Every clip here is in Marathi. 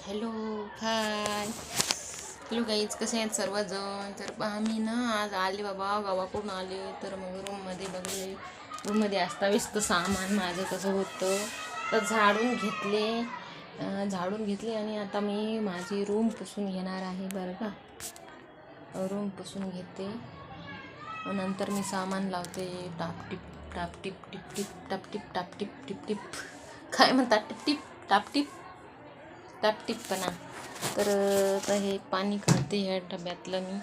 हॅलो हॅलो गाईज, कसे आहेत सर्वजण. तर आम्ही ना आज आले बाबा, गावाकडून आले. तर मग रूममध्ये बघले, रूममध्ये अस्ताव्यस्त सामान माझं कसं होतं. तर झाडून घेतले आणि आता मी माझी रूम पुसून घेणार आहे बरं का. रूम पुसून घेते, नंतर मी सामान लावते. टापटिप टापटिप टिपटिप टापटिप टापटिप टिपटिप, काय म्हणतात, टिपटिप टापटिप टापटिपपणा. तर हे पाणी काढते, ह्या डब्यातलं मी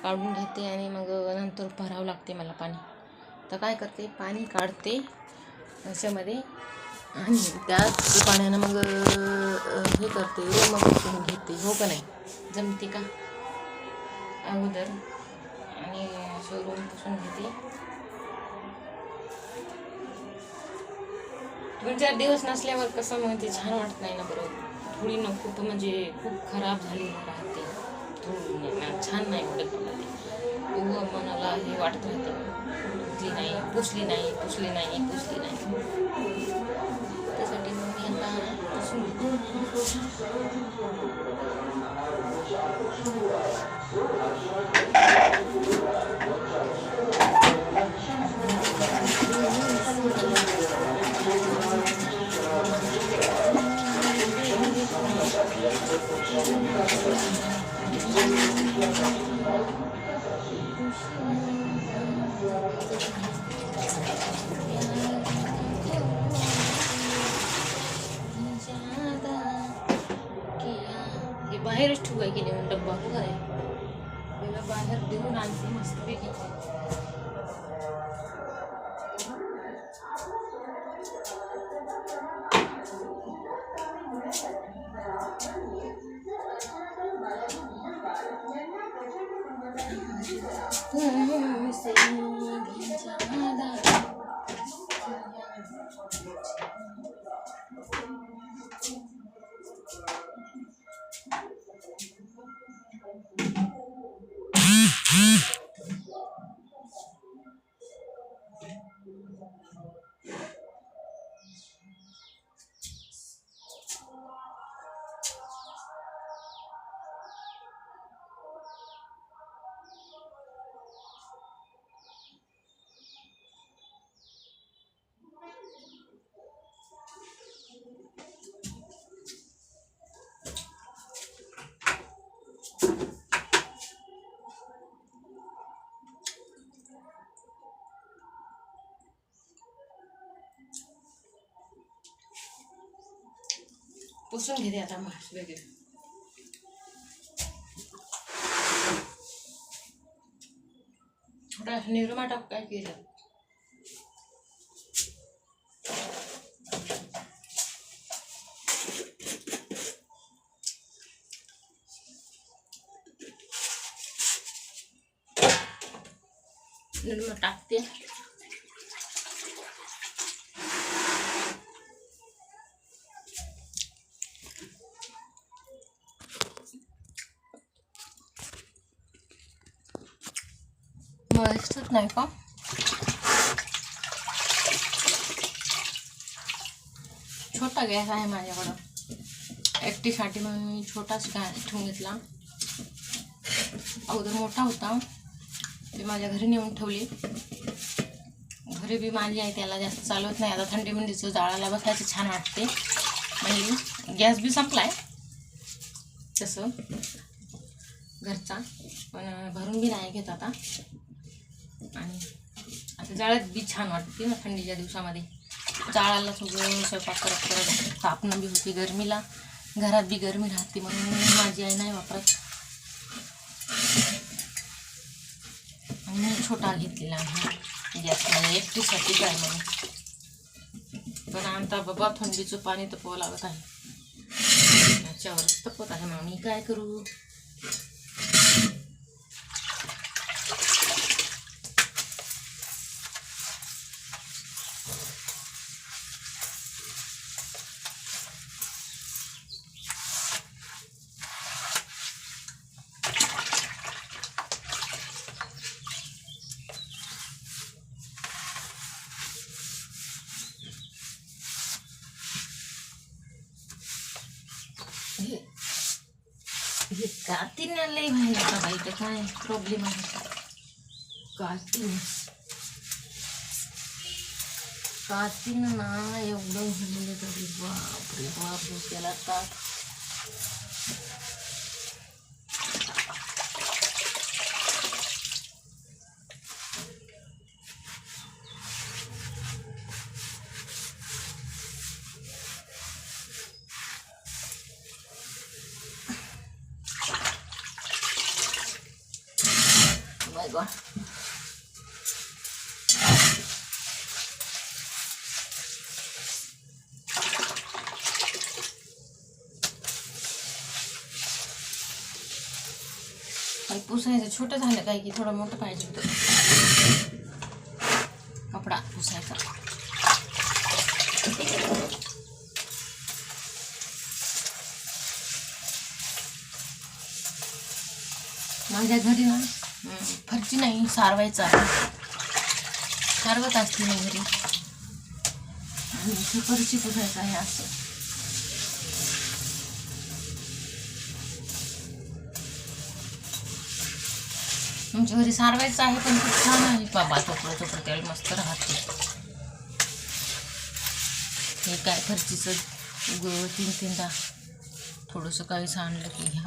काढून घेते आणि मग नंतर भरावं लागते मला पाणी. तर काय करते, पाणी काढते अशामध्ये आणि त्याच पाण्यानं मग हे करते, रूम पुसून घेते. हो का नाही, जमते का अगोदर, आणि असं रूम पुसून घेते. 2-4 दिवस नसल्यावर कसं मग ते छान वाटत नाही ना बरोबर. थोडी न खूप म्हणजे खूप खराब झाली राहते, थोडी छान नाही वाटत मला ते. मनाला हे वाटत राहते, पुसली नाही. त्यासाठी मग मी आता पुसून घेते. हे बाहेरच ठेवू आहे की नाही डब्बा, हो काय पहिला बाहेर देऊन आणते मस्तपैकी. पुसून घेते आता मस्त वगैरे. थोडा निरमा टाक, काय केलं निरमा टाकते. मस्तच नाही का. छोटा गॅस आहे माझ्याकडं, एकटीसाठी म्हणून मी छोटाच गॅस ठेवून घेतला. अगोदर मोठा होता, ते माझ्या घरी नेऊन ठेवले. घरी बी माझी आहे, त्याला जास्त चालवत नाही. आता थंडी मंडीचं जाळाला बसायचं छान वाटते. म्हणजे गॅस बी संपलाय तसं घरचा, पण भरून बी नाही घेत आता. आणि आता जाळ्यात बी छान वाटते ना थंडीच्या दिवसामध्ये. जाळाला सगळं स्वयंपाक करत तापणं बी होती, गरमीला घरात बी गरमी राहते, म्हणून माझी आई नाही वापरत. आणि मी छोटा घेतलेला आहे गॅस, माझ्या एकटीसाठी काय म्हणून. पण आता बाबा थंडीचं पाणी तपवावं लागत आहे, याच्यावरच तपत आहे. मग मी काय करू. कातीन लई बाहेर का बाई, तर काय प्रॉब्लेम आहे? कातीन ना एवढं झालेलं तरी बापरे बाप, डोक्याला ताप. My God. काही पुसायचं छोटं झालं काय की थोडं मोठं पाहिजे होतं कपडा पुसायचा. माझ्या घरी ना फरची नाही, सारवायचं आहे. सारवत असते मी घरी आणि इथे फरची पुसायचं आहे. असं आमच्या घरी सारवायचं आहे, पण खूप छान आहे बाबा. चोपडं त्यावेळी मस्त राहते. हे काय फरचीचं 3-3दा थोडंसं काही सांडलं की ह्या